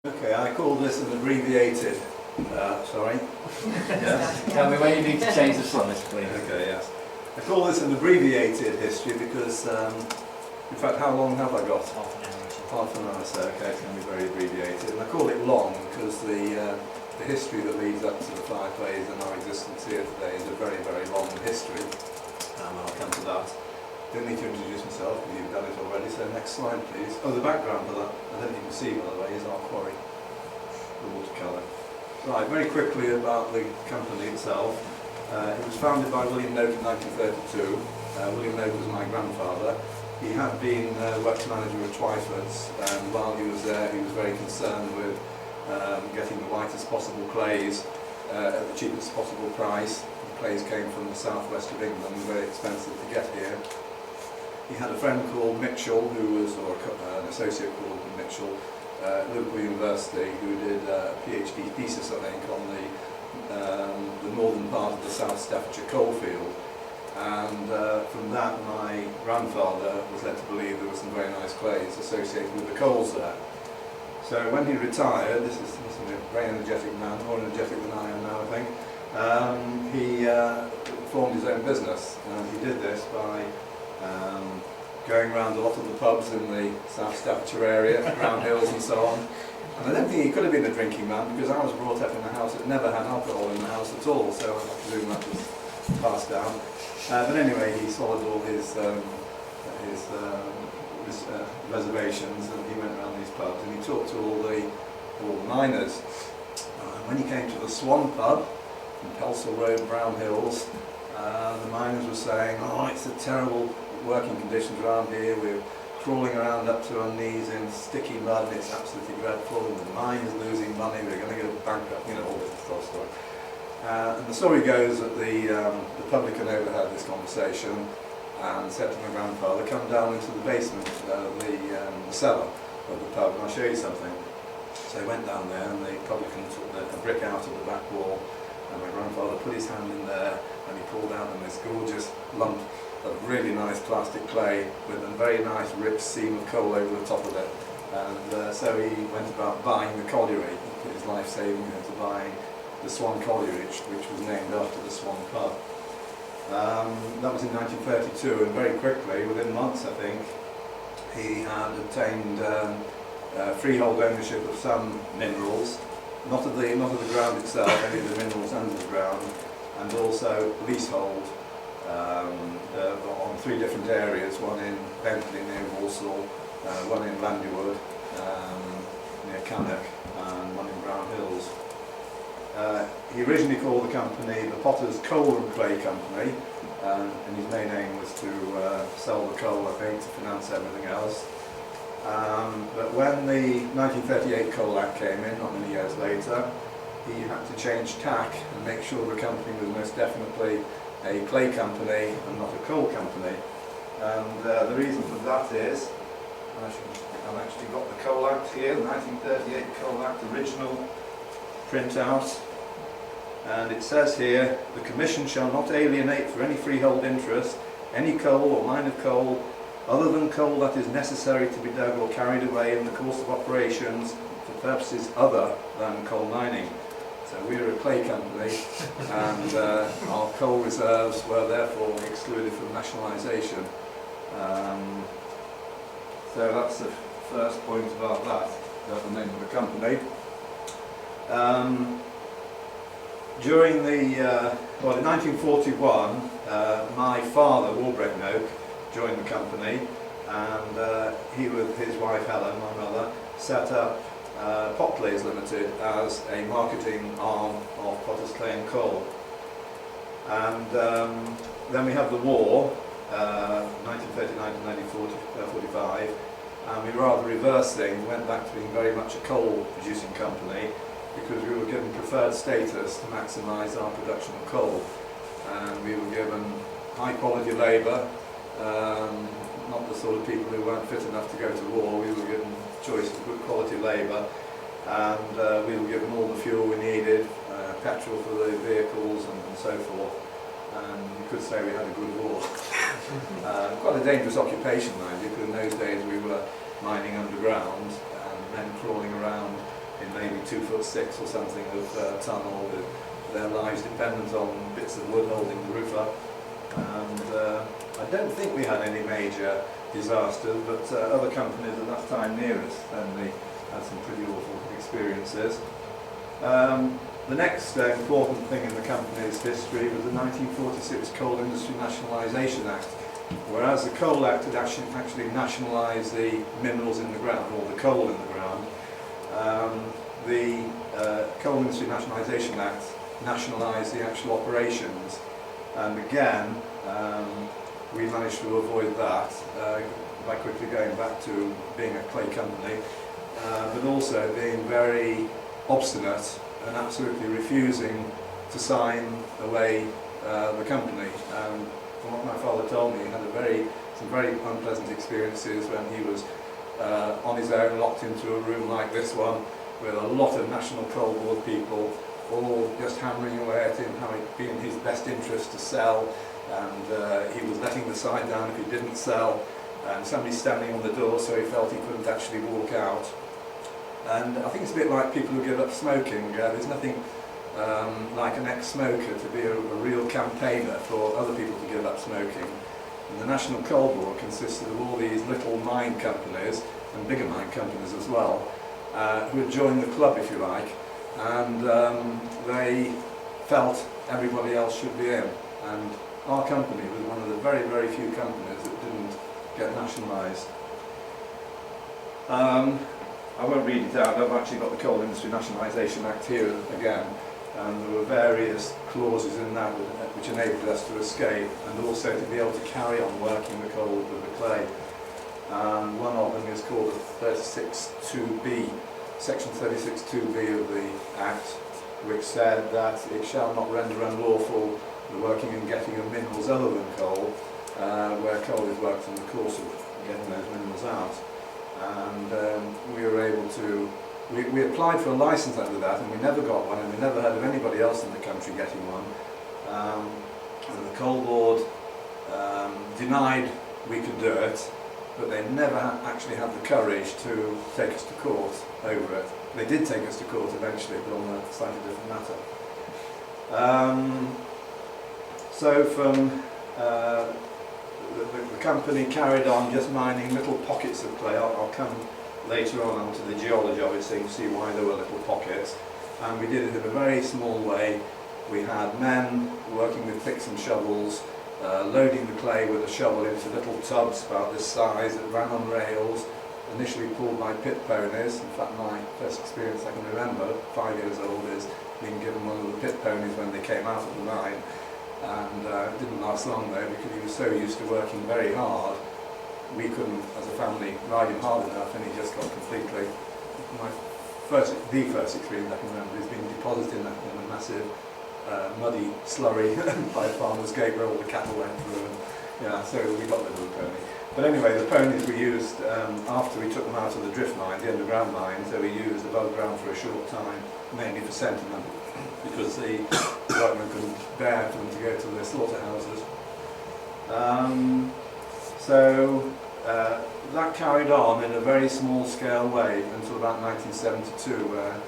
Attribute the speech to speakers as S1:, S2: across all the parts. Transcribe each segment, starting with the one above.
S1: Okay, I call this an abbreviated, sorry. Yes?
S2: Tell me when you need to change the slides, please.
S1: Okay, yes. I call this an abbreviated history because, in fact, how long have I got?
S2: Half an hour.
S1: Half an hour, so okay, it's going to be very abbreviated. And I call it long because the history that leads up to the Fireflies and our existence here today is a very, very long history. I'll come to that. Don't need to introduce myself because you've done it already, so next slide please. Oh, the background for that, I don't think you can see by the way, is our quarry, the watercolour. Right, very quickly about the company itself. It was founded by William Noak in 1932. William Noak was my grandfather. He had been works manager at Twyford's, and while he was there he was very concerned with getting the whitest possible clays at the cheapest possible price. The clays came from the southwest of England, very expensive to get here. He had a friend called Mitchell, who was, or an associate called Mitchell, at Liverpool University, who did a PhD thesis, I think, on the northern part of the South Staffordshire coalfield. And from that, my grandfather was led to believe there were some very nice clays associated with the coals there. So when he retired, this is a very energetic man, more energetic than I am now, I think, he formed his own business. And he did this by going around a lot of the pubs in the South Staffordshire area, Brownhills and so on. And I don't think he could have been a drinking man because I was brought up in a house that never had alcohol in the house at all, so I presume that was passed down. But anyway, he swallowed all his reservations and he went around these pubs and he talked to all the miners. When he came to the Swan pub in Pelsall Road, Brownhills, the miners were saying, "Oh, it's a terrible working conditions around here. We're crawling around up to our knees in sticky mud. It's absolutely dreadful. And the mine is losing money. We're going to go bankrupt." You know, all this sort of story. And the story goes that the publican overheard this conversation and said to my grandfather, "Come down into the basement, the cellar of the pub, and I'll show you something." So he went down there, and the publican took a brick out of the back wall, and my grandfather put his hand in there, and he pulled out this gorgeous lump of really nice plastic clay with a very nice rich seam of coal over the top of it. And so he went about buying the colliery, put his life savings into buying the Swan Colliery, which was named after the Swan pub. That was in 1932, and very quickly, within months I think, he had obtained freehold ownership of some minerals, not of the ground itself, any of the minerals under the ground, and also leasehold on 3 different areas, one in Bentley near Walsall, one in Landywood near Cannock, and one in Brownhills. He originally called the company the Potter's Coal and Clay Company, and his main aim was to sell the coal, I think, to finance everything else. But when the 1938 Coal Act came in, not many years later, he had to change tack and make sure the company was most definitely a clay company and not a coal company. And the reason for that is, I've actually got the Coal Act here, the 1938 Coal Act original printout, and it says here, "The Commission shall not alienate for any freehold interest any coal or mine of coal other than coal that is necessary to be dug or carried away in the course of operations for purposes other than coal mining." So we are a clay company, and our coal reserves were therefore excluded from nationalisation. So that's the first point about that, the name of the company. During in 1941, my father, Walbrecht Noak, joined the company, and he with his wife Helen, my mother, set up Potclays Limited as a marketing arm of Potter's Clay and Coal. And then we have the war, 1939 to 1945, and we rather reversed things, went back to being very much a coal producing company because we were given preferred status to maximise our production of coal. And we were given high quality labour, not the sort of people who weren't fit enough to go to war. We were given choice of good quality labour, and we were given all the fuel we needed, petrol for the vehicles and so forth. And you could say we had a good war. Quite a dangerous occupation, mind you, because in those days we were mining underground and men crawling around foot 6 or something of tunnel, with their lives dependent on bits of wood holding the roof up. And I don't think we had any major disasters, but other companies at that time near us certainly had some pretty awful experiences. The next important thing in the company's history was the 1946 Coal Industry Nationalisation Act. Whereas the Coal Act had actually nationalised the minerals in the ground, or the coal in the ground, the Coal Industry Nationalisation Act nationalised the actual operations. And again, we managed to avoid that by quickly going back to being a clay company, but also being very obstinate and absolutely refusing to sign away the company. From what my father told me, he had some very unpleasant experiences when he was on his own, locked into a room like this one, with a lot of National Coal Board people, all just hammering away at him, how it'd be in his best interest to sell, and he was letting the side down if he didn't sell, and somebody standing on the door, so he felt he couldn't actually walk out. And I think it's a bit like people who give up smoking. There's nothing like an ex-smoker to be a real campaigner for other people to give up smoking. And the National Coal Board consisted of all these little mine companies, and bigger mine companies as well, who had joined the club, if you like, and they felt everybody else should be in. And our company was one of the very, very few companies that didn't get nationalised. I won't read it out. I've actually got the Coal Industry Nationalisation Act here again, and there were various clauses in that which enabled us to escape, and also to be able to carry on working the coal with the clay. And one of them is called 36(2)(b), section 36(2)(b) of the Act, which said that it shall not render unlawful the working and getting of minerals other than coal, where coal is worked in the course of getting those minerals out. And we were able to, we applied for a licence under that, and we never got one, and we never heard of anybody else in the country getting one. And the Coal Board denied we could do it, but they never actually had the courage to take us to court over it. They did take us to court eventually, but on a slightly different matter. So from the company carried on just mining little pockets of clay. I'll come later on onto the geology of it so you can see why there were little pockets. And we did it in a very small way. We had men working with picks and shovels, loading the clay with a shovel into little tubs about this size that ran on rails, initially pulled by pit ponies. In fact, my first experience I can remember, 5 years old, is being given one of the pit ponies when they came out of the mine. And it didn't last long though, because he was so used to working very hard, we couldn't, as a family, ride him hard enough, and he just got completely. The first experience I can remember is being deposited in a massive muddy slurry by a farmer's gate where all the cattle went through. And, yeah, so we got rid of the pony. But anyway, the ponies we used after we took them out of the drift mine, the underground mine, so we used above ground for a short time, mainly for sentiment, because the workmen couldn't bear for them to go to the slaughterhouses. So that carried on in a very small scale way until about 1972, where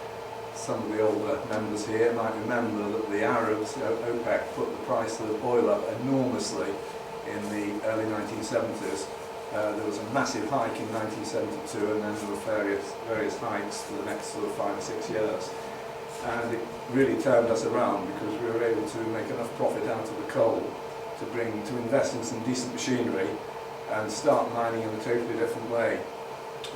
S1: some of the older members here might remember that the Arabs, OPEC, put the price of oil up enormously in the early 1970s. There was a massive hike in 1972, and then there were various hikes for the next sort of 5 or 6 years. And it really turned us around, because we were able to make enough profit out of the coal to invest in some decent machinery and start mining in a totally different way.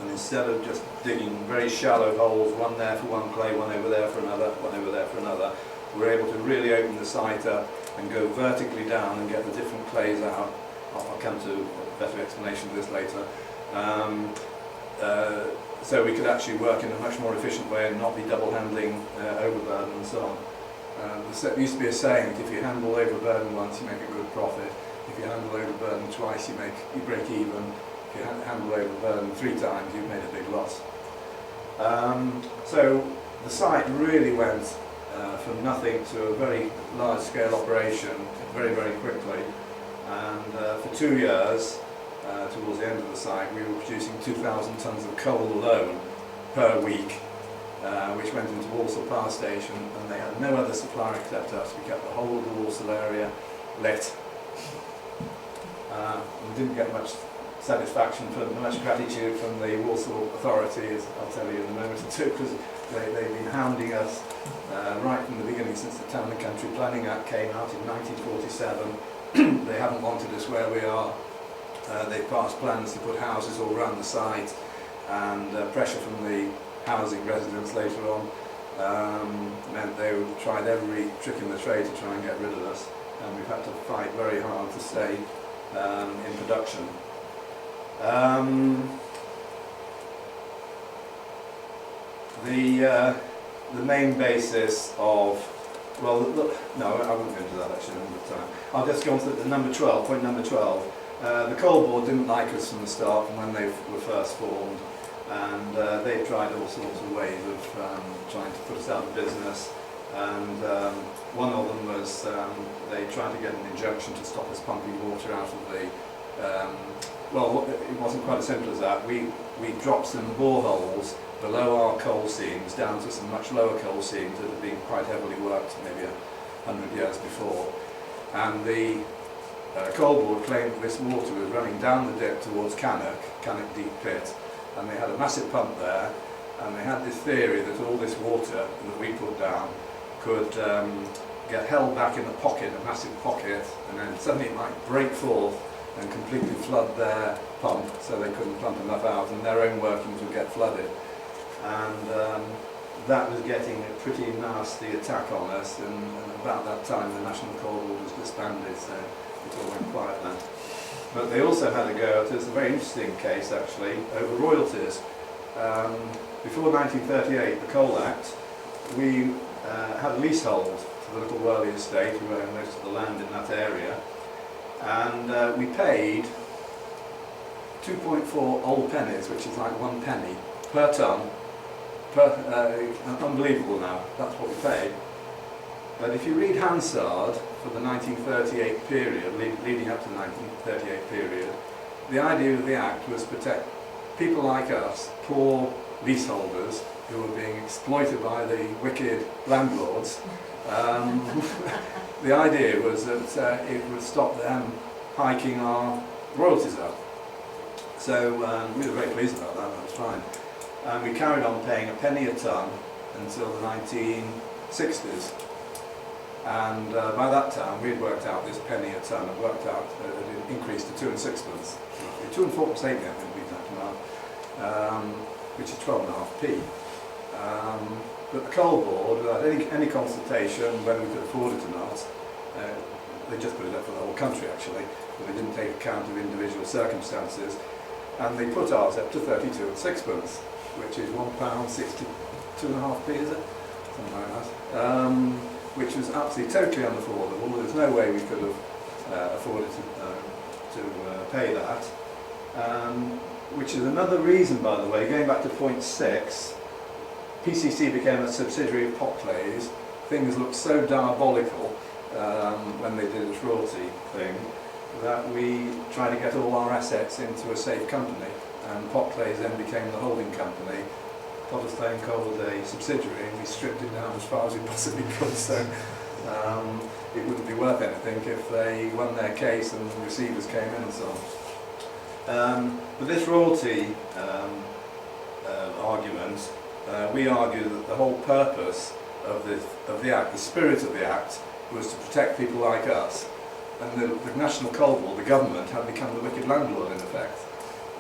S1: And instead of just digging very shallow holes, one there for one clay, one over there for another, one over there for another, we were able to really open the site up and go vertically down and get the different clays out. I'll come to a better explanation of this later. So we could actually work in a much more efficient way and not be double handling overburden and so on. There used to be a saying that if you handle overburden once, you make a good profit. If you handle overburden twice, you break even. If you handle overburden 3 times, you've made a big loss. So the site really went from nothing to a very large-scale operation very, very quickly. And for 2 years, towards the end of the site, we were producing 2,000 tonnes of coal alone per week. which went into Walsall Power Station, and they had no other supplier except us. We kept the whole of the Walsall area lit. We didn't get much satisfaction, much gratitude from the Walsall authorities, I'll tell you in a moment or two, because they've been hounding us right from the beginning, since the Town and Country Planning Act came out in 1947. They haven't wanted us where we are. They passed plans to put houses all around the site, and pressure from the housing residents later on meant they tried every trick in the trade to try and get rid of us, and we've had to fight very hard to stay in production. The main basis of, well, look, no, I won't go into that actually, I haven't got time. I'll just go on to the number 12, point number 12. The Coal Board didn't like us from the start, from when they were first formed, and they tried all sorts of ways of trying to put us out of business, and one of them was they tried to get an injunction to stop us pumping water out of the, well, it wasn't quite as simple as that. We dropped some boreholes below our coal seams down to some much lower coal seams that had been quite heavily worked maybe 100 years before, and the Coal Board claimed that this water was running down the dip towards Cannock Deep Pit, and they had a massive pump there, and they had this theory that all this water that we put down could get held back in a pocket, a massive pocket, and then suddenly it might break forth and completely flood their pump, so they couldn't pump enough out, and their own workings would get flooded. And that was getting a pretty nasty attack on us, and about that time the National Coal Board was disbanded, so it all went quiet then. But they also had a go at us, a very interesting case actually, over royalties. Before 1938, the Coal Act, we had a leasehold for the Little Worley estate, who owned most of the land in that area, and we paid 2.4 old pennies, which is like 1 penny per tonne. Unbelievable now, that's what we paid. But if you read Hansard for the 1938 period, leading up to the 1938 period, the idea of the Act was to protect people like us, poor leaseholders, who were being exploited by the wicked landlords. The idea was that it would stop them hiking our royalties up. So we were very pleased about that, that was fine. And we carried on paying a penny a tonne until the 1960s. And by that time we had worked out this penny a tonne, had worked out it increased to 2 and 6pence. 2 and 4pence 8, I think we talked about, which is 12.5p. But the Coal Board, without any consultation whether we could afford it or not, they just put it up for the whole country actually, but they didn't take account of individual circumstances, and they put ours up to 32 and 6pence, which is £1.62.5p, is it? Something like that. Which was absolutely totally unaffordable. There's no way we could have afforded to pay that. Which is another reason, by the way, going back to point 6, PCC became a subsidiary of Potclays. Things looked so diabolical when they did this royalty thing that we tried to get all our assets into a safe company, and Potclays then became the holding company. Potterstone Coal was a subsidiary, and we stripped it down as far as we possibly could, so it wouldn't be worth anything if they won their case and the receivers came in and so on. But this royalty argument, we argue that the whole purpose of the Act, the spirit of the Act, was to protect people like us. And the National Coal Board, the government, had become the wicked landlord in effect.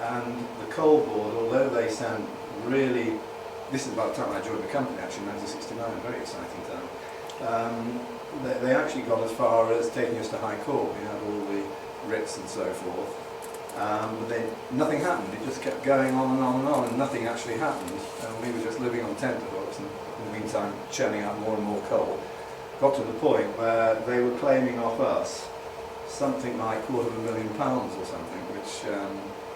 S1: And the Coal Board, although they sound really, this is about the time I joined the company actually, 1969, a very exciting time. They actually got as far as taking us to High Court. We had all the writs and so forth. But then nothing happened. It just kept going on and on and on, and nothing actually happened. We were just living on tenterhooks, and in the meantime churning out more and more coal. Got to the point where they were claiming off us something like £250,000 or something, which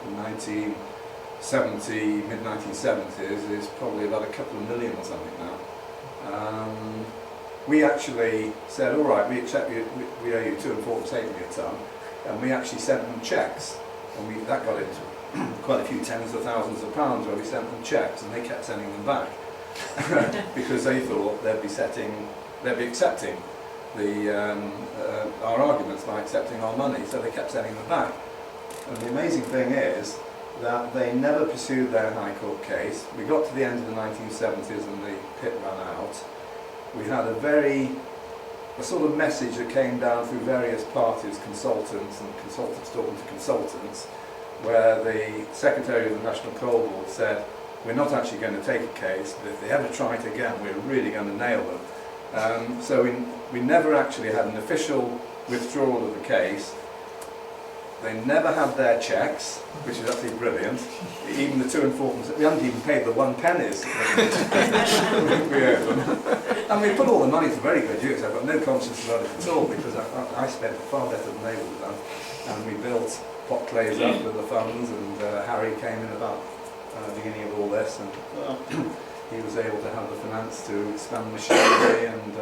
S1: in 1970, mid-1970s, is probably about a couple of million or something now. We actually said, all right, we accept you, we owe you 2 and 4 a tonne, and we actually sent them cheques, and that got into quite a few tens of thousands of pounds where we sent them cheques, and they kept sending them back. because they thought they'd be accepting our arguments by accepting our money, so they kept sending them back. And the amazing thing is that they never pursued their High Court case. We got to the end of the 1970s and the pit ran out. We had a sort of message that came down through various parties, consultants talking to consultants, where the Secretary of the National Coal Board said, we're not actually going to take a case, but if they ever try it again, we're really going to nail them. So we never actually had an official withdrawal of the case. They never had their checks, which is absolutely brilliant. Even the 2 and 4, we hadn't even paid the 1 pennies. We owed them. And we put all the money to very good use. I've got no conscience about it at all, because I spent far better than they would have done. And we built Potclays up with the funds, and Harry came in about the beginning of all this, and he was able to have the finance to expand machinery and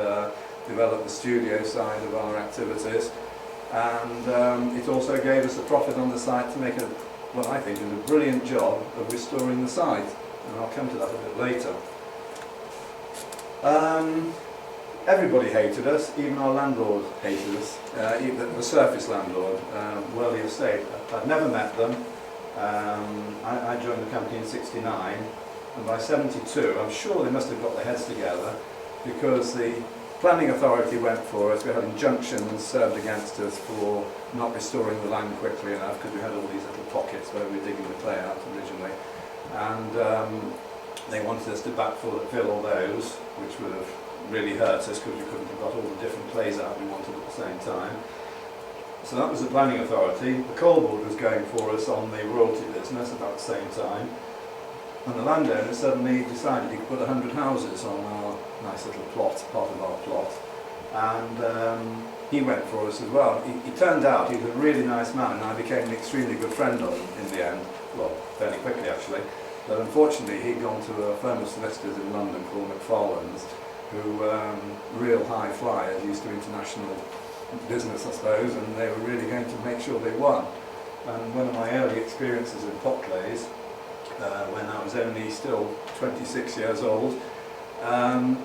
S1: develop the studio side of our activities. And it also gave us a profit on the site to make what I think is a brilliant job of restoring the site, and I'll come to that a bit later. Everybody hated us, even our landlord hated us, even the surface landlord, Worley Estate. I'd never met them. I joined the company in '69, and by '72 I'm sure they must have got their heads together, because the planning authority went for us. We had injunctions served against us for not restoring the land quickly enough, because we had all these little pockets where we were digging the clay out originally, and they wanted us to backfill all those, which would have really hurt us, because we couldn't have got all the different clays out we wanted at the same time. So that was the planning authority. The coal board was going for us on the royalty business about the same time, and the landowner suddenly decided he could put 100 houses on our nice little plot, part of our plot, and he went for us as well. He turned out he was a really nice man, and I became an extremely good friend of him in the end, well, fairly quickly actually, but unfortunately he'd gone to a firm of solicitors in London called McFarlane's, who real high flyers, used to international business I suppose, and they were really going to make sure they won. And one of my early experiences in Potclays, when I was only still 26 years old,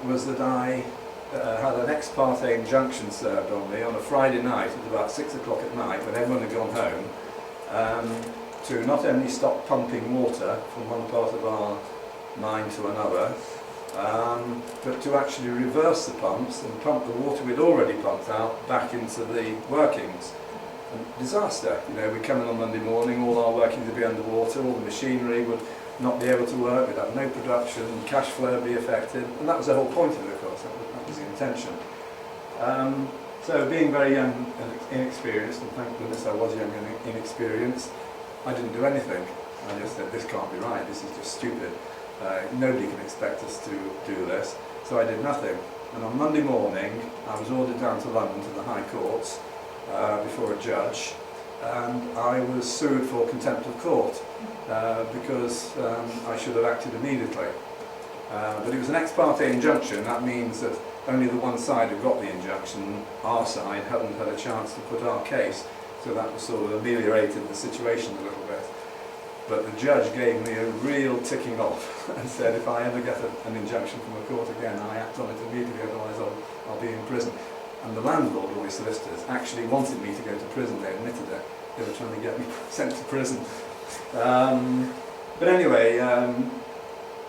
S1: was that I had an ex parte injunction served on me on a Friday night at about 6 o'clock at night, when everyone had gone home, to not only stop pumping water from one part of our mine to another, but to actually reverse the pumps and pump the water we'd already pumped out back into the workings. And disaster. You know, we'd come in on Monday morning, all our workings would be underwater, all the machinery would not be able to work, we'd have no production, cash flow would be affected, and that was the whole point of it, of course, that was the intention. So being very young and inexperienced, and thank goodness I was young and inexperienced, I didn't do anything. I just said, this can't be right, this is just stupid. Nobody can expect us to do this, so I did nothing. And on Monday morning, I was ordered down to London to the High Courts before a judge, and I was sued for contempt of court because I should have acted immediately. But it was an ex parte injunction. That means that only the one side who got the injunction, our side, hadn't had a chance to put our case, so that was sort of ameliorated the situation a little bit. But the judge gave me a real ticking off and said, if I ever get an injunction from a court again, I act on it immediately, otherwise I'll be in prison. And the landlord, all the solicitors, actually wanted me to go to prison. They admitted it. They were trying to get me sent to prison. But anyway,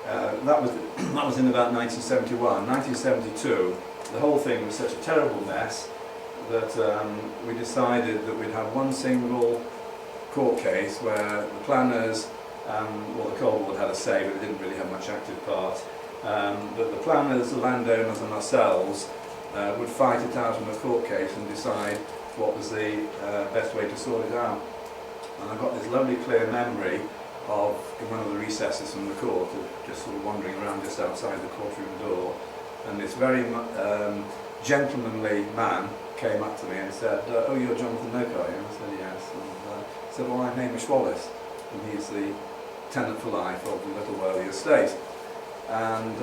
S1: that was in about 1971. 1972, the whole thing was such a terrible mess that we decided that we'd have one single court case where the planners, well, the coal board had a say, but it didn't really have much active part. But the planners, the landowners, and ourselves would fight it out in a court case and decide what was the best way to sort it out. And I've got this lovely clear memory of, in one of the recesses from the court, just sort of wandering around just outside the courtroom door, and this very gentlemanly man came up to me and said, oh, you're Jonathan Noak, are you? And I said, yes. And he said, well, I'm Hamish Wallace, and he's the tenant for life of the Little Worley estate. And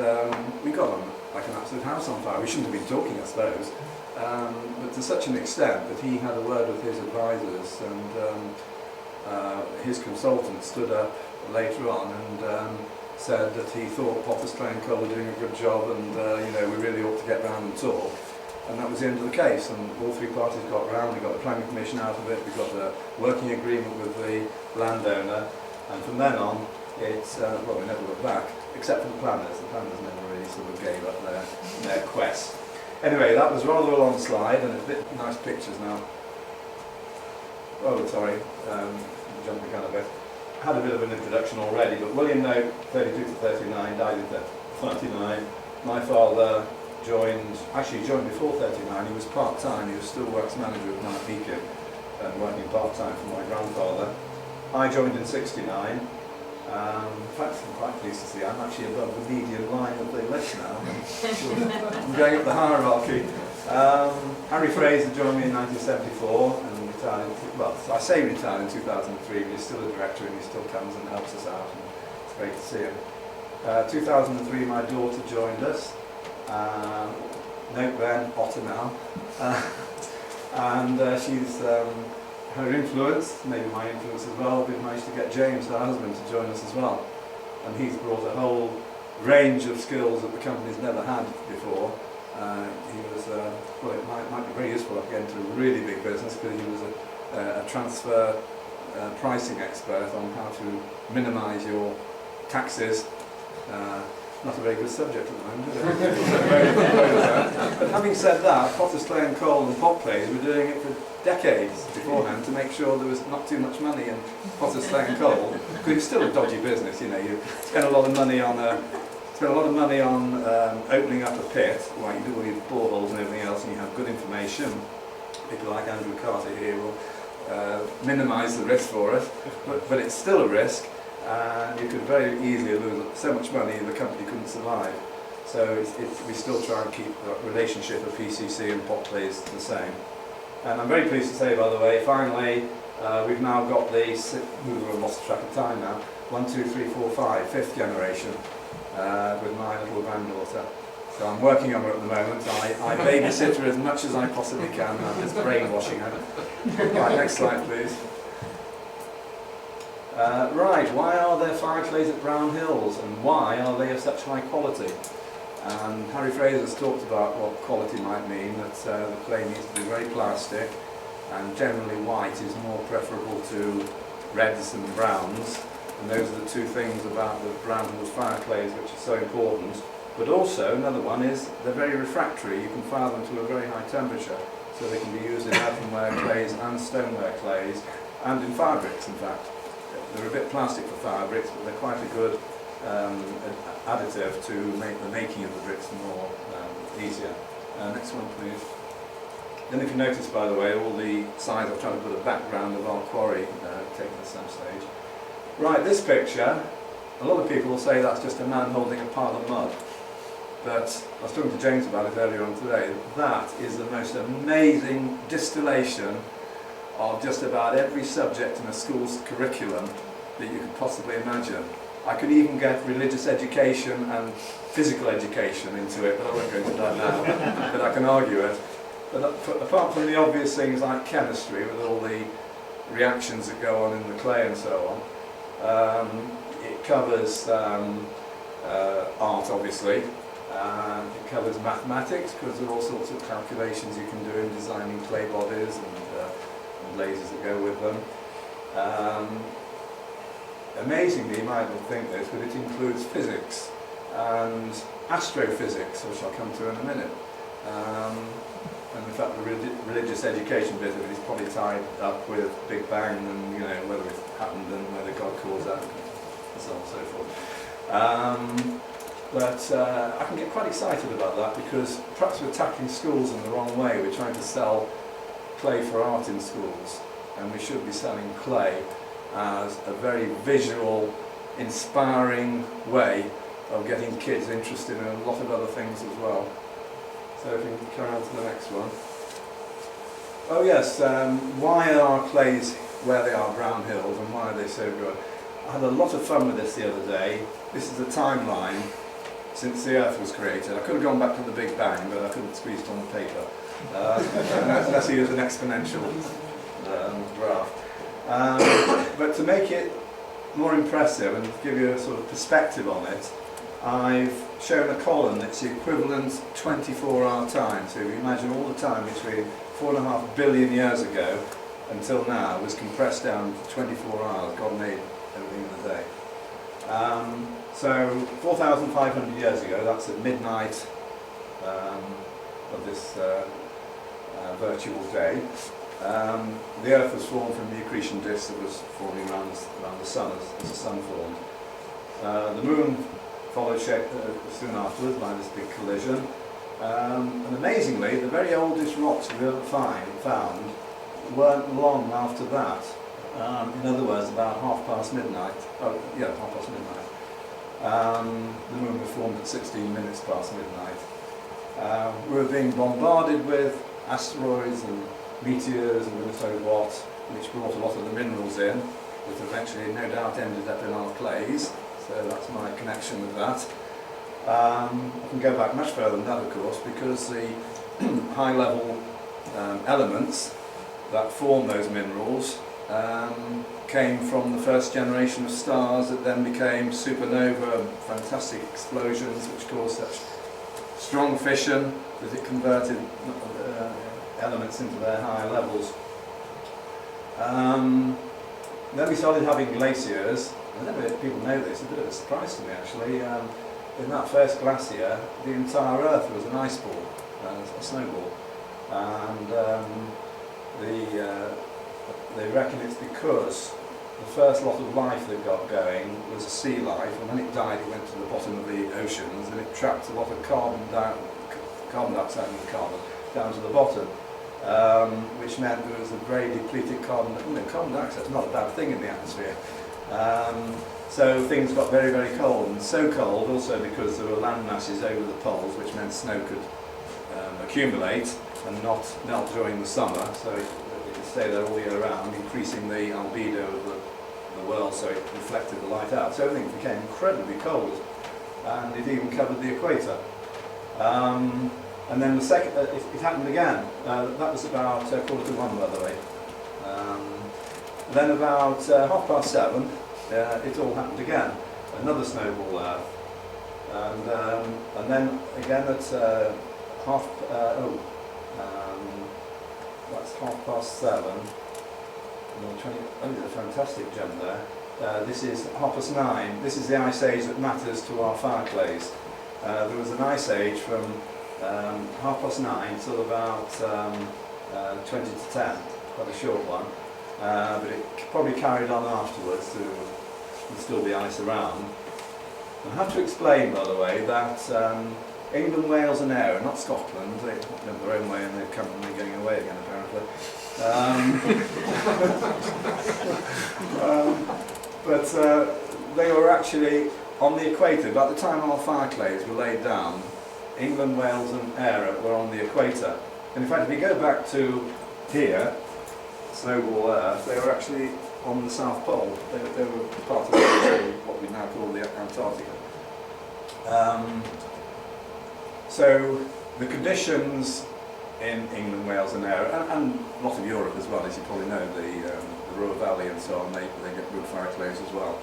S1: we got on like an absolute house on fire. We shouldn't have been talking, I suppose, but to such an extent that he had a word with his advisors, and his consultant stood up later on and said that he thought Potclays and Cole were doing a good job, and you know, we really ought to get round and talk. And that was the end of the case, and all three parties got round. We got the planning permission out of it, we got the working agreement with the landowner, and from then on, it's, well, we never looked back, except for the planners. The planners never really sort of gave up their quest. Anyway, that was rather a long slide, and it's a bit nice pictures now. Oh, sorry, jumping kind of a bit. Had a bit of an introduction already, but William Note, 32 to 39, died in 39. My father actually joined before 39. He was part-time, he was still works manager at Mount Beacon and working part-time for my grandfather. I joined in 69. In fact, I'm quite pleased to see I'm actually above the median line of the list now. I'm going up the hierarchy. Harry Fraser joined me in 1974 and retired, well, I say retired in 2003, but he's still a director and he still comes and helps us out, and it's great to see him. 2003 my daughter joined us. Note then, Otter now, and she's her influence, maybe my influence as well. We've managed to get James, her husband, to join us as well, and he's brought a whole range of skills that the company's never had before. He was, well, it might be very useful if I get into a really big business, because he was a transfer pricing expert on how to minimise your taxes. Not a very good subject at the moment, is it? But having said that, Potclays and Cole and Potclays were doing it for decades beforehand to make sure there was not too much money in Potclays and Cole, because it's still a dodgy business. You know, you spend a lot of money on opening up a pit, like you do all your boreholes and everything else, and you have good information. People like Andrew Carter here will minimise the risk for us, but it's still a risk. And you could very easily lose so much money the company couldn't survive. So we still try and keep the relationship of PCC and Potclays the same. And I'm very pleased to say, by the way, finally, we've now got we've lost track of time now, 1, 2, 3, 4, 5, fifth generation with my little granddaughter. So I'm working on her at the moment. I babysit her as much as I possibly can. I'm just brainwashing her. Right, next slide, please. Right, why are there Fireclays at Brownhills, and why are they of such high quality? And Harry Fraser's talked about what quality might mean, that the clay needs to be very plastic, and generally white is more preferable to reds and browns, and those are the two things about the Brownhills Fireclays which are so important. But also, another one is they're very refractory. You can fire them to a very high temperature, so they can be used in earthenware clays and stoneware clays, and in fire bricks, in fact. They're a bit plastic for fire bricks, but they're quite a good additive to make the making of the bricks more easier. Next one, please. Then if you notice, by the way, all the sides, I've tried to put a background of our quarry taken at some stage. Right, this picture, a lot of people will say that's just a man holding a pile of mud. But I was talking to James about it earlier on today. That is the most amazing distillation of just about every subject in a school's curriculum that you could possibly imagine. I could even get religious education and physical education into it, but I won't go into that now, but I can argue it. But apart from the obvious things like chemistry, with all the reactions that go on in the clay and so on, it covers art, obviously. It covers mathematics, because there are all sorts of calculations you can do in designing clay bodies and lasers that go with them. Amazingly, you might not think this, but it includes physics and astrophysics, which I'll come to in a minute. And in fact, the religious education bit of it is probably tied up with Big Bang and, you know, whether it happened and whether God caused that, and so on and so forth. But I can get quite excited about that, because perhaps we're tackling schools in the wrong way. We're trying to sell clay for art in schools, and we should be selling clay as a very visual, inspiring way of getting kids interested in a lot of other things as well. So if we can carry on to the next one. Oh yes, why are clays where they are, Brownhills, and why are they so good? I had a lot of fun with this the other day. This is a timeline since the Earth was created. I could have gone back to the Big Bang, but I couldn't squeeze it on the paper. Unless you use an exponential graph. But to make it more impressive and to give you a sort of perspective on it, I've shown a column that's the equivalent 24-hour time. So if you imagine all the time between 4.5 billion years ago until now was compressed down to 24 hours. God made everything in a day. So 4,500 years ago, that's at midnight of this virtual day, the Earth was formed from the accretion disk that was forming around the Sun as the Sun formed. The Moon followed soon afterwards by this big collision. And amazingly, the very oldest rocks we ever found weren't long after that. In other words, about half past midnight. The Moon was formed at 16 minutes past midnight. We were being bombarded with asteroids and meteors and goodness knows what, which brought a lot of the minerals in, which eventually no doubt ended up in our clays. So that's my connection with that. I can go back much further than that, of course, because the high-level elements that form those minerals came from the first generation of stars that then became supernova, fantastic explosions which caused such strong fission that it converted elements into their higher levels. Then we started having glaciers. I don't know if people know this, it's a bit of a surprise to me actually. In that first glacier, the entire Earth was an ice ball, a snowball. And they reckon it's because the first lot of life that got going was a sea life, and when it died it went to the bottom of the oceans and it trapped a lot of carbon dioxide and carbon down to the bottom, which meant there was a very depleted carbon dioxide is not a bad thing in the atmosphere. So things got very, very cold, and so cold also because there were land masses over the poles, which meant snow could accumulate and not melt during the summer, so it could stay there all year round, increasing the albedo of the world, so it reflected the light out. So everything became incredibly cold, and it even covered the equator. And then the second, it happened again. That was about 1:45, by the way. Then about 7:30, it all happened again. Another snowball Earth, and then again at that's 7:30. Oh, there's a fantastic gem there. This is 9:30. This is the ice age that matters to our Fireclays. There was an ice age from 9:30 till about 20 to 10, quite a short one. But it probably carried on afterwards to still be ice around. I have to explain, by the way, that England, Wales and Eire, not Scotland, they went their own way and they're currently going away again apparently. But they were actually on the equator. By the time our Fireclays were laid down, England, Wales and Eire were on the equator. And in fact, if you go back to here, Snowball Earth, they were actually on the South Pole. They were part of what we now call the Antarctica. So the conditions in England, Wales and Eire, and a lot of Europe as well, as you probably know, the Ruhr Valley and so on, they get good Fireclays as well.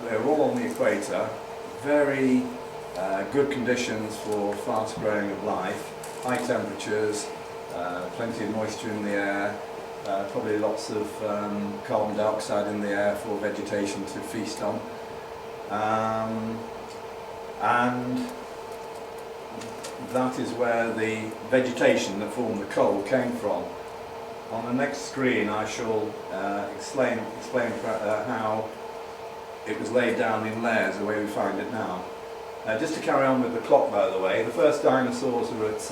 S1: They were all on the equator, very good conditions for fast growing of life, high temperatures, plenty of moisture in the air, probably lots of carbon dioxide in the air for vegetation to feast on. And that is where the vegetation that formed the coal came from. On the next screen I shall explain how it was laid down in layers the way we find it now. Just to carry on with the clock, by the way, the first dinosaurs were at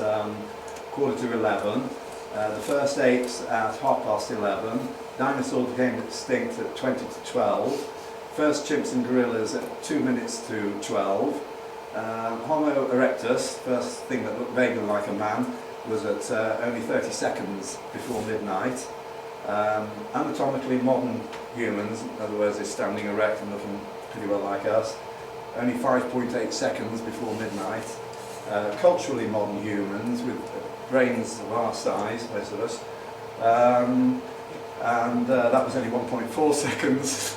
S1: 11:15, the first apes at 11:30, dinosaurs became extinct at 20 to 12, first chimps and gorillas at 2 minutes to 12, Homo erectus, first thing that looked vaguely like a man, was at only 30 seconds before midnight. Anatomically modern humans, in other words they're standing erect and looking pretty well like us, only 5.8 seconds before midnight. Culturally modern humans with brains of our size, most of us, and that was only 1.4 seconds.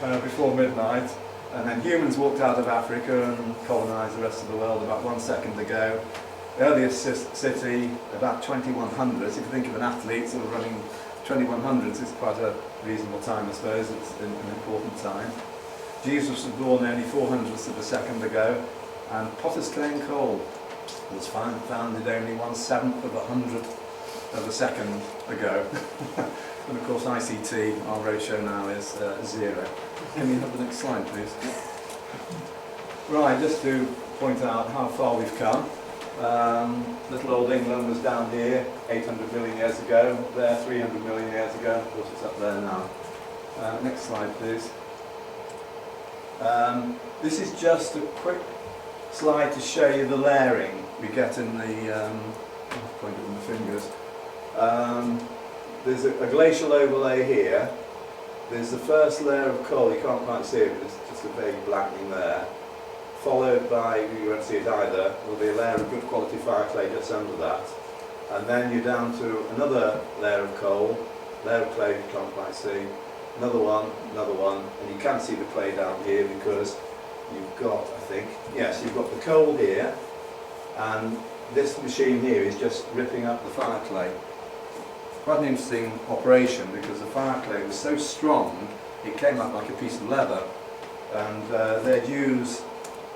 S3: before midnight. And then humans walked out of Africa and colonised the rest of the world about 1 second ago. The earliest city, about 2100s. If you think of an athlete sort of running 2100s, it's quite a reasonable time, I suppose. It's an important time. Jesus was born only 400ths of a second ago, and Potter's Clay and Coal was founded only 1/7 of a hundredth of a second ago. And of course ICT, our ratio now is 0. Can you have the next slide, please? Right, just to point out how far we've come. Little old England was down here 800 million years ago, there 300 million years ago, of course it's up there now. Next slide, please. This is just a quick slide to show you the layering we get in the, I'll point it with my fingers. There's a glacial overlay here. There's the first layer of coal, you can't quite see it, but it's just a vague blackening there. Followed by, you won't see it either, there'll be a layer of good quality fireclay just under that. And then you're down to another layer of coal, layer of clay you can't quite see, another one, and you can see the clay down here because you've got, I think, yes, you've got the coal here, and this machine here is just ripping up the fireclay. Quite an interesting operation because the fireclay was so strong, it came up like a piece of leather, and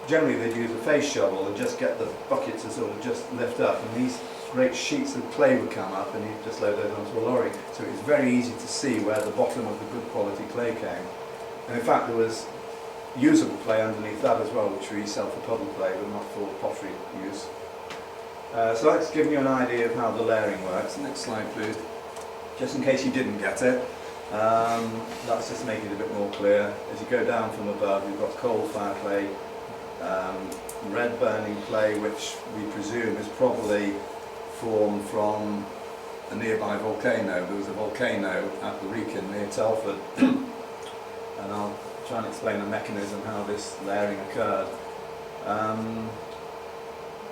S3: generally they'd use a face shovel and just get the bucket to sort of just lift up, and these great sheets of clay would come up and you'd just load those onto a lorry. So it was very easy to see where the bottom of the good quality clay came. And in fact there was usable clay underneath that as well, which we sell for puddle clay but not for pottery use. So that's giving you an idea of how the layering works. Next slide please. Just in case you didn't get it, that's just making it a bit more clear. As you go down from above, you've got coal fireclay, red burning clay, which we presume is probably formed from a nearby volcano. There was a volcano at the Wrekin near Telford, and I'll try and explain the mechanism how this layering occurred.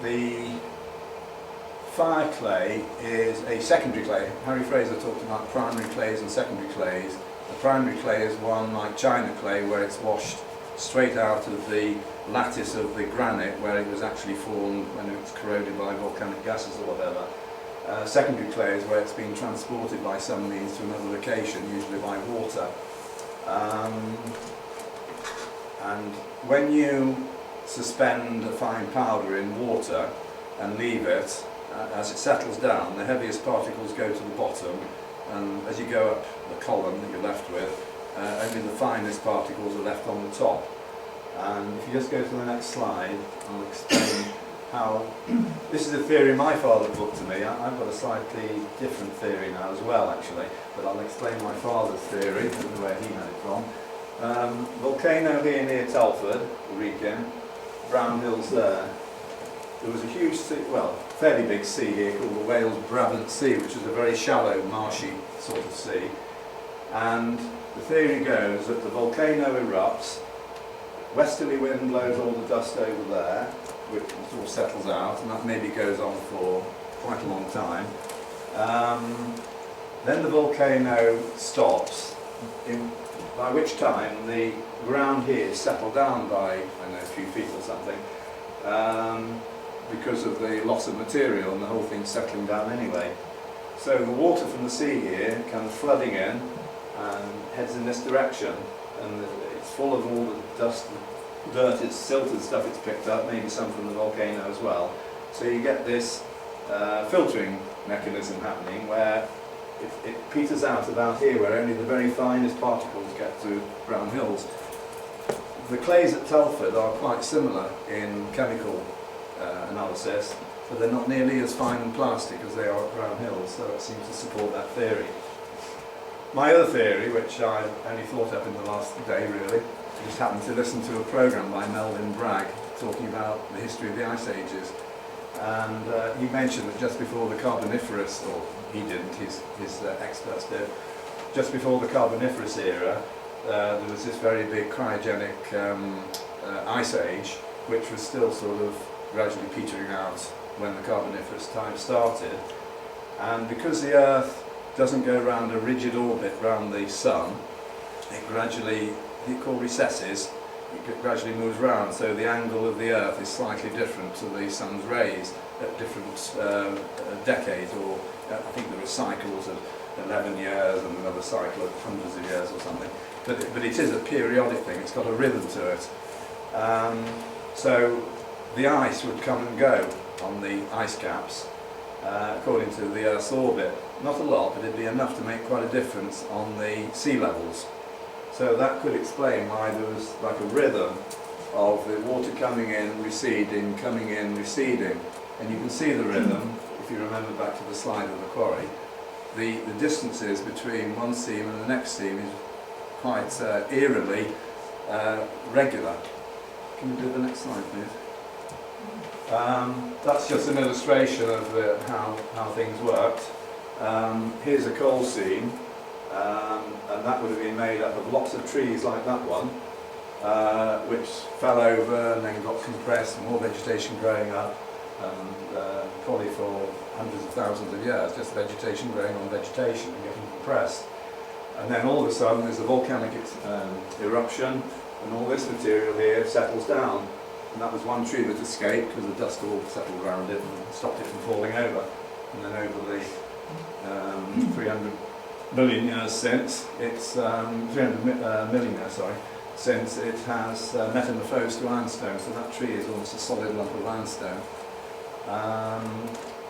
S3: The fireclay is a secondary clay. Harry Fraser talked about primary clays and secondary clays. The primary clay is one like china clay, where it's washed straight out of the lattice of the granite where it was actually formed when it was corroded by volcanic gases or whatever. Secondary clay is where it's been transported by some means to another location, usually by water. And when you suspend a fine powder in water and leave it, as it settles down, the heaviest particles go to the bottom, and as you go up the column that you're left with, only the finest particles are left on the top. And if you just go to the next slide, I'll explain how... This is a theory my father put to me. I've got a slightly different theory now as well, actually, but I'll explain my father's theory and where he had it from. Volcano here near Telford, Wrekin, Brownhills there. There was a huge sea, well, fairly big sea here called the Wales Brabant Sea, which is a very shallow, marshy sort of sea. And the theory goes that the volcano erupts, westerly wind blows all the dust over there, which sort of settles out, and that maybe goes on for quite a long time. Then the volcano stops, by which time the ground here is settled down by, I don't know, a few feet or something, because of the loss of material, and the whole thing's settling down anyway. So the water from the sea here comes flooding in and heads in this direction, and it's full of all the dust, dirt, it's silt and stuff it's picked up, maybe some from the volcano as well. So you get this filtering mechanism happening where it peters out about here, where only the very finest particles get to Brownhills. The clays at Telford are quite similar in chemical analysis, but they're not nearly as fine and plastic as they are at Brownhills, so it seems to support that theory. My other theory, which I only thought up in the last day really, just happened to listen to a programme by Melvin Bragg talking about the history of the ice ages, and he mentioned that just before the Carboniferous, or he didn't, his experts did, just before the Carboniferous era, there was this very big cryogenic ice age, which was still sort of gradually petering out when the Carboniferous time started. And because the Earth doesn't go around a rigid orbit around the Sun, it gradually
S1: called recesses, it gradually moves round, so the angle of the Earth is slightly different to the sun's rays at different decades, or I think there are cycles of 11 years and another cycle of hundreds of years or something. But it is a periodic thing, it's got a rhythm to it. So the ice would come and go on the ice caps according to the Earth's orbit. Not a lot, but it'd be enough to make quite a difference on the sea levels. So that could explain why there was like a rhythm of the water coming in, receding, coming in, receding. And you can see the rhythm, if you remember back to the slide of the quarry. The distances between one seam and the next seam is quite eerily regular. Can you do the next slide, please? That's just an illustration of how things worked. Here's a coal seam, and that would have been made up of lots of trees like that one, which fell over and then got compressed, more vegetation growing up, and probably for hundreds of thousands of years, just vegetation growing on vegetation and getting compressed. And then all of a sudden there's a volcanic eruption, and all this material here settles down. And that was one tree that escaped because the dust all settled around it and stopped it from falling over. And then over the 300 million years since, it's 300 million years, sorry, since it has metamorphosed to ironstone. So that tree is almost a solid lump of ironstone.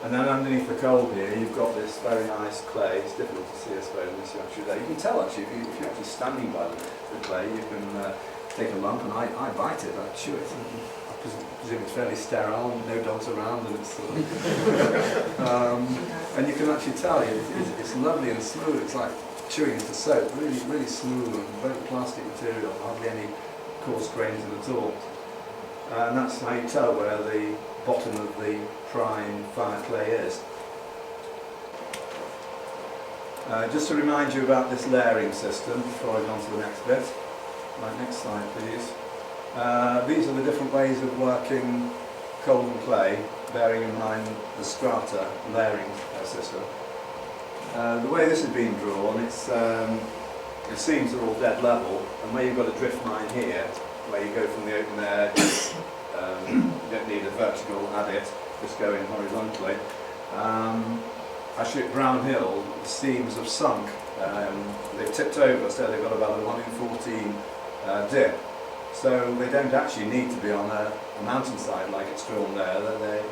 S1: And then underneath the coal here, you've got this very nice clay. It's difficult to see, I suppose, unless you're actually there. You can tell actually, if you're actually standing by the clay, you can take a lump, and I bite it, I chew it. I presume it's fairly sterile, no dogs around, and it's sort of, and you can actually tell it's lovely and smooth. It's like chewing into soap, really, really smooth and very plastic material, hardly any coarse grains in at all. And that's how you tell where the bottom of the prime fireclay is. Just to remind you about this layering system before I go on to the next bit. Right, next slide please. These are the different ways of working coal and clay, bearing in mind the strata layering system. The way this has been drawn, the seams are all dead level, and where you've got a drift line here, where you go from the open edge, you don't need a vertical adit, just go in horizontally. Actually at Brownhill, the seams have sunk, they've tipped over, so they've got about a 1 in 14 dip. So they don't actually need to be on a mountainside like it's drawn there,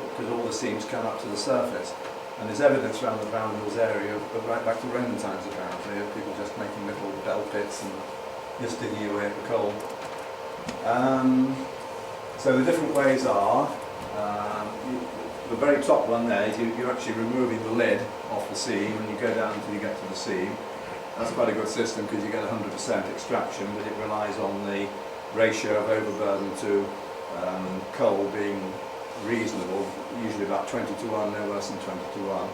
S1: because all the seams come up to the surface. And there's evidence around the Brownhills area of right back to Roman times apparently, of people just making little bell pits and just digging away at the coal. So the different ways are, the very top one there, you're actually removing the lid off the seam and you go down until you get to the seam. That's quite a good system because you get 100% extraction, but it relies on the ratio of overburden to coal being reasonable, usually about 20 to 1, no worse than 20 to 1.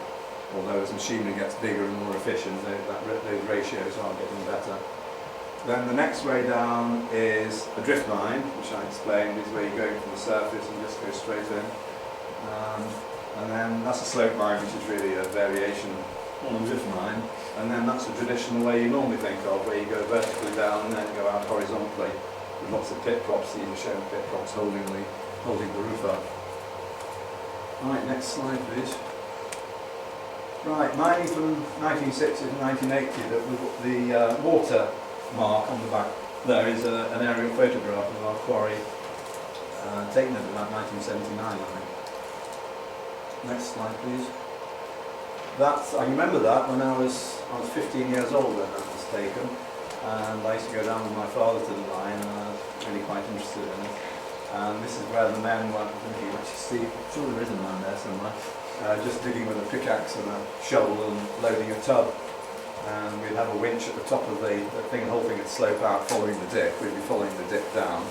S1: Although as machinery gets bigger and more efficient, those ratios are getting better. Then the next way down is a drift line, which I explained is where you go from the surface and just go straight in. And then that's a slope line, which is really a variation on a drift line. And then that's the traditional way you normally think of, where you go vertically down and then go out horizontally, with lots of pit props. These are showing pit props holding the roof up. Right, next slide please. Right, mining from 1960 to 1980, the water mark on the back there is an aerial photograph of our quarry, taken at about 1979, I think. Next slide please. I remember that when I was 15 years old when that was taken, and I used to go down with my father to the mine, and I was really quite interested in it. And this is where the men were, you can actually see, I'm sure there is a man there somewhere, just digging with a pickaxe and a shovel and loading a tub. And we'd have a winch at the top of the whole thing would slope out following the dip. We'd be following the dip down,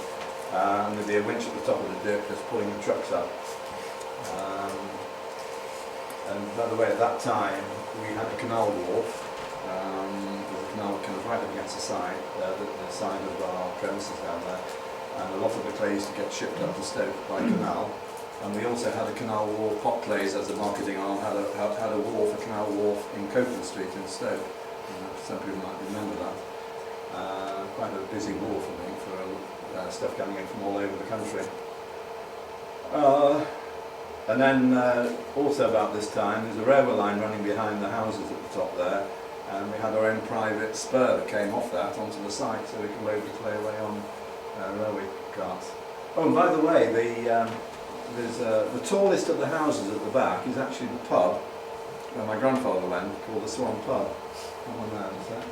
S1: and there'd be a winch at the top of the dip just pulling the trucks up. And by the way, at that time we had a canal wharf. There's a canal kind of right up against the side, the side of our premises down there, and a lot of the clay used to get shipped up to Stoke by canal. And we also had a canal wharf, Potclays as a marketing arm, had a canal wharf in Copeland Street in Stoke. Some people might remember that.
S3: Quite a busy wharf, I think, for stuff coming in from all over the country. And then also about this time, there's a railway line running behind the houses at the top there, and we had our own private spur that came off that onto the site, so we could load the clay away on railway carts. Oh, and by the way, the tallest of the houses at the back is actually the pub where my grandfather went, called the Swan Pub. Come on there, is that?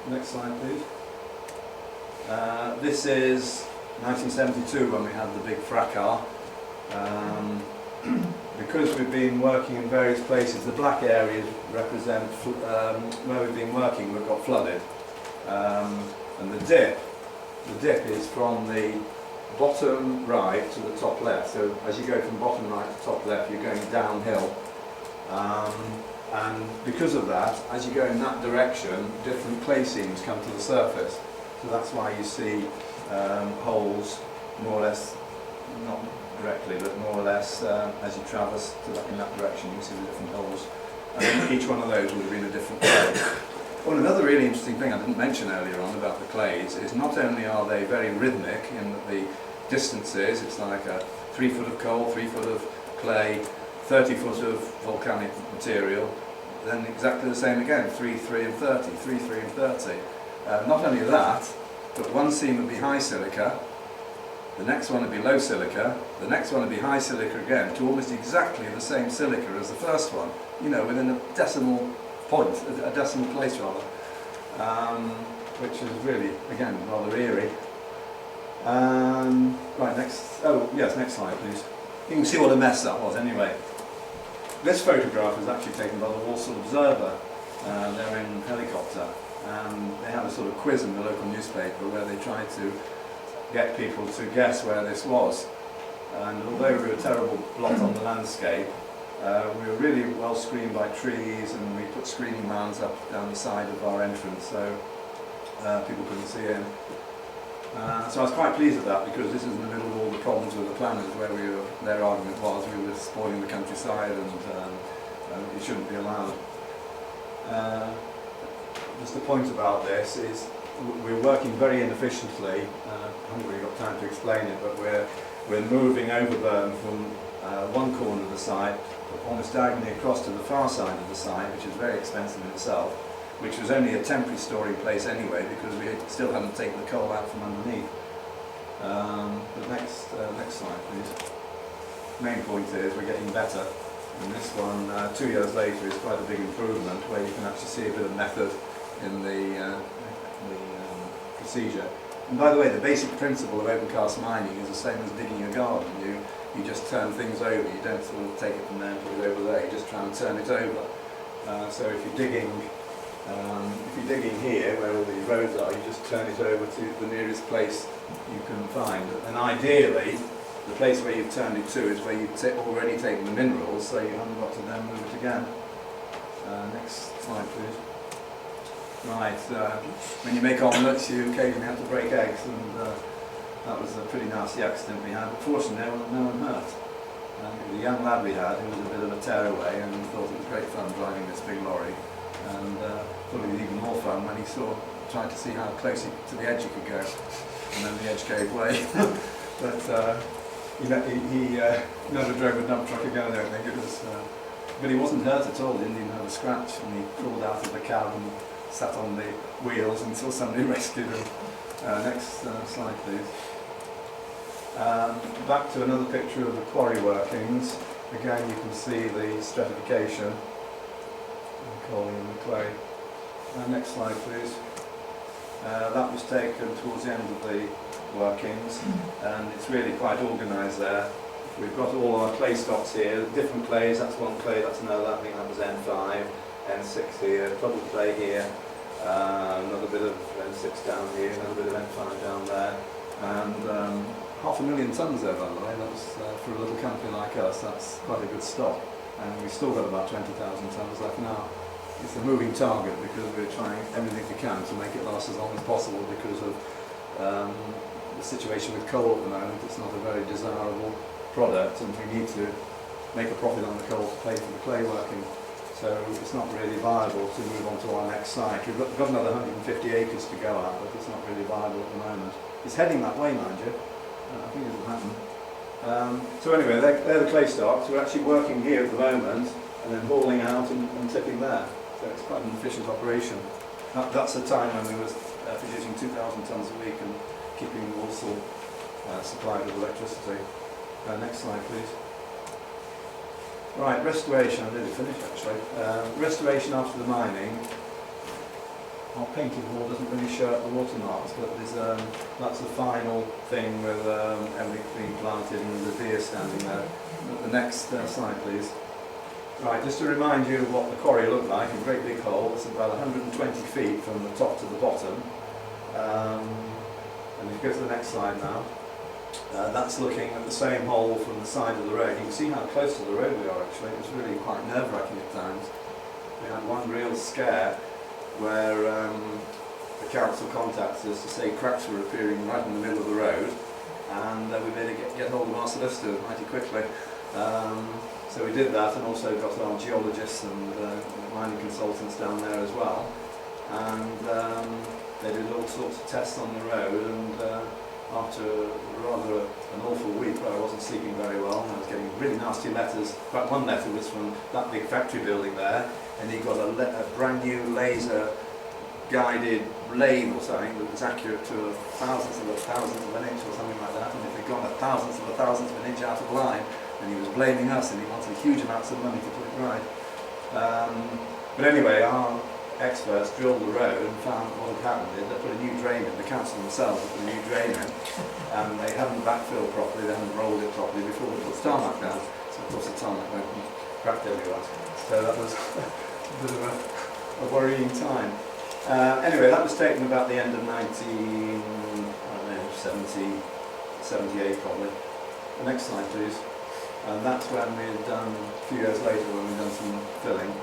S3: Next slide, please. This is 1972 when we had the big fracas. Because we've been working in various places, the black areas represent where we've been working, we've got flooded. And the dip is from the bottom right to the top left. So as you go from bottom right to top left, you're going downhill. And because of that, as you go in that direction, different clay seams come to the surface. So that's why you see holes, more or less, not directly, but more or less as you traverse in that direction, you see the different holes. And each one of those would have been a different clay. Well, another really interesting thing I didn't mention earlier on about the clays is not only are they very rhythmic in that the distances, it's like a 3 foot of coal, 3 foot of clay, 30 foot of volcanic material, then exactly the same again, 3, 3 and 30, 3, 3 and 30. Not only that, but one seam would be high silica, the next one would be low silica, the next one would be high silica again, to almost exactly the same silica as the first one, you know, within a decimal point, a decimal place rather, which is really, again, rather eerie. Right, next slide please. You can see what a mess that was anyway. This photograph was actually taken by the Walsall Observer. They're in helicopter, and they had a sort of quiz in the local newspaper where they tried to get people to guess where this was. And although we were a terrible blot on the landscape, we were really well screened by trees, and we put screening mounds up down the side of our entrance so people couldn't see in. So I was quite pleased with that, because this is in the middle of all the problems with the planners, where their argument was we were spoiling the countryside and it shouldn't be allowed. Just the point about this is we're working very inefficiently. I haven't really got time to explain it, but we're moving overburden from one corner of the site almost diagonally across to the far side of the site, which is very expensive in itself, which was only a temporary storing place anyway, because we still hadn't taken the coal out from underneath. The next slide, please. Main point is we're getting better, and this one, 2 years later, is quite a big improvement, where you can actually see a bit of method in the procedure. And by the way, the basic principle of opencast mining is the same as digging a garden. You just turn things over. You don't sort of take it from there and put it over there. You just try and turn it over. So if you're digging here, where all these roads are, you just turn it over to the nearest place you can find. And ideally, the place where you've turned it to is where you've already taken the minerals, so you haven't got to then move it again. Next slide, please. Right, when you make omelettes, you occasionally have to break eggs, and that was a pretty nasty accident we had, but fortunately no one hurt. The young lad we had, who was a bit of a tearaway, and thought it was great fun driving this big lorry, and thought it was even more fun when he tried to see how close to the edge he could go, and then the edge gave way. But he never drove a dump truck again, I don't think. But he wasn't hurt at all. He didn't even have a scratch, and he crawled out of the cab and sat on the wheels until somebody rescued him. Next slide, please. Back to another picture of the quarry workings. Again, you can see the stratification, coal in the clay. Next slide, please. That was taken towards the end of the workings, and it's really quite organised there. We've got all our clay stocks here, different clays. That's one clay, that's another. I think that was N5, N6 here, trouble clay here, another bit of N6 down here, another bit of N5 down there, and 500,000 tonnes there, by the way. That's for a little company like us, that's quite a good stock, and we've still got about 20,000 tonnes left now. It's a moving target because we're trying everything we can to make it last as long as possible, because of the situation with coal at the moment. It's not a very desirable product, and we need to make a profit on the coal to pay for the clay working. So it's not really viable to move on to our next site. We've got another 150 acres to go at, but it's not really viable at the moment. It's heading that way, mind you. I think it'll happen. So anyway, they're the clay stocks. We're actually working here at the moment and then hauling out and tipping there. So it's quite an efficient operation. That's the time when we were producing 2,000 tonnes a week and keeping Walsall supplied with electricity. Next slide, please. Right, restoration. I nearly finished actually. Restoration after the mining. Our painted wall doesn't really show up the watermarks, but that's the final thing with everything being planted and the deer standing there. The next slide, please. Right, just to remind you of what the quarry looked like, a great big hole. It's about 120 feet from the top to the bottom. And if you go to the next slide now, that's looking at the same hole from the side of the road. You can see how close to the road we are actually. It was really quite nerve-wracking at times. We had one real scare where the council contacted us to say cracks were appearing right in the middle of the road, and we made it get hold of our solicitor mighty quickly. So we did that, and also got our geologists and mining consultants down there as well, and they did all sorts of tests on the road, and after rather an awful week where I wasn't sleeping very well and I was getting really nasty letters. In fact, one letter was from that big factory building there, and he got a brand new laser guided lathe or something that was accurate to a thousandth of an inch or something like that, and if they'd gone a thousandth of an inch out of line, and he was blaming us, and he wanted huge amounts of money to put it right. But anyway, our experts drilled the road and found what had happened. They put a new drain in, the council themselves put a new drain in, and they hadn't backfilled properly, they hadn't rolled it properly before they put tarmac down. So of course the tarmac went and cracked everywhere. So that was a bit of a worrying time. Anyway, that was taken about the end of 1970, 78 probably. The next slide please. And that's when we had done, a few years later, when we'd done some filling.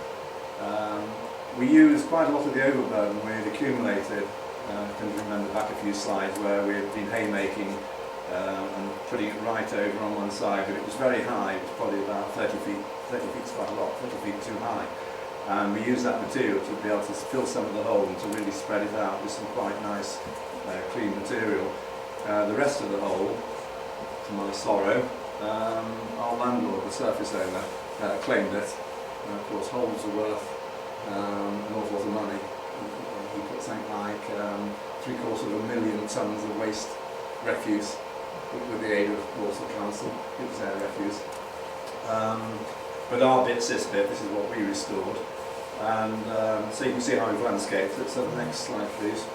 S3: We used quite a lot of the overburden we had accumulated. I can remember back a few slides where we had been haymaking and putting it right over on one side, but it was very high. It was probably about 30 feet. 30 feet is quite a lot, 30 feet too high. And we used that material to be able to fill some of the hole and to really spread it out with some quite nice clean material. The rest of the hole, to my sorrow, our landlord, the surface owner, claimed it. And of course, holes are worth an awful lot of money. He put something like 720 tonnes of waste refuse with the aid of Walsall Council. It was their refuse. But our bit, this is what we restored. And so you can see how we've landscaped it. So the next slide, please.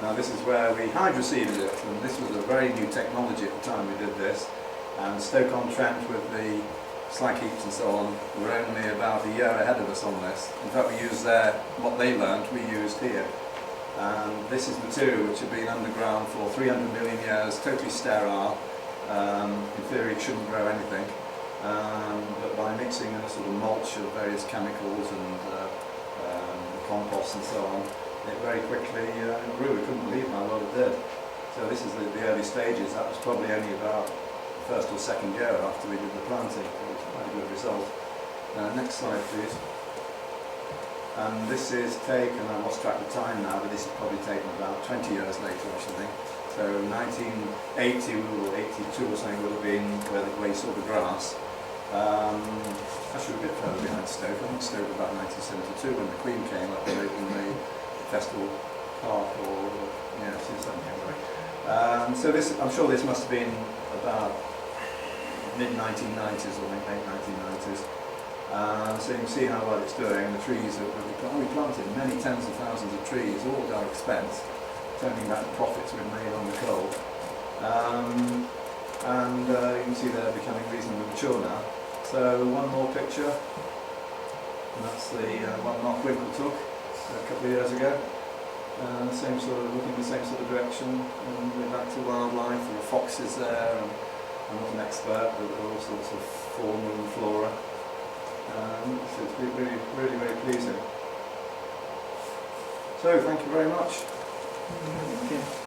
S3: Now this is where we hydroseeded it, and this was a very new technology at the time we did this. And Stoke-on-Trent with the slag heaps and so on were only about a year ahead of us on this. In fact, we used what they learned, we used here. And this is material which had been underground for 300 million years, totally sterile. In theory, it shouldn't grow anything. But by mixing in a sort of mulch of various chemicals and compost and so on, it very quickly grew. We couldn't believe how well it did. So this is the early stages. That was probably only about first or second year after we did the planting. It was quite a good result. Next slide please. And this is taken, I lost track of time now, but this is probably taken about 20 years later or something. So 1980 or 82 or something would have been where you saw the grass. Actually a bit further behind Stoke. I think Stoke about 1972 when the Queen came up and opened the festival park, or yeah, something anyway. So this, I'm sure this must have been about mid-1990s or late 1990s. So you can see how well it's doing. The trees that we planted many tens of thousands of trees, all at our expense, turning back the profits we'd made on the coal. You can see they're becoming reasonably mature now. So one more picture, and that's the one Mark Winkle took a couple of years ago. Same sort of, looking in the same sort of direction, and we're back to wildlife. There are foxes there, and I'm not an expert, but there are all sorts of fauna and flora. So it's been really, really, very pleasing. So thank you very much.
S2: Thank you.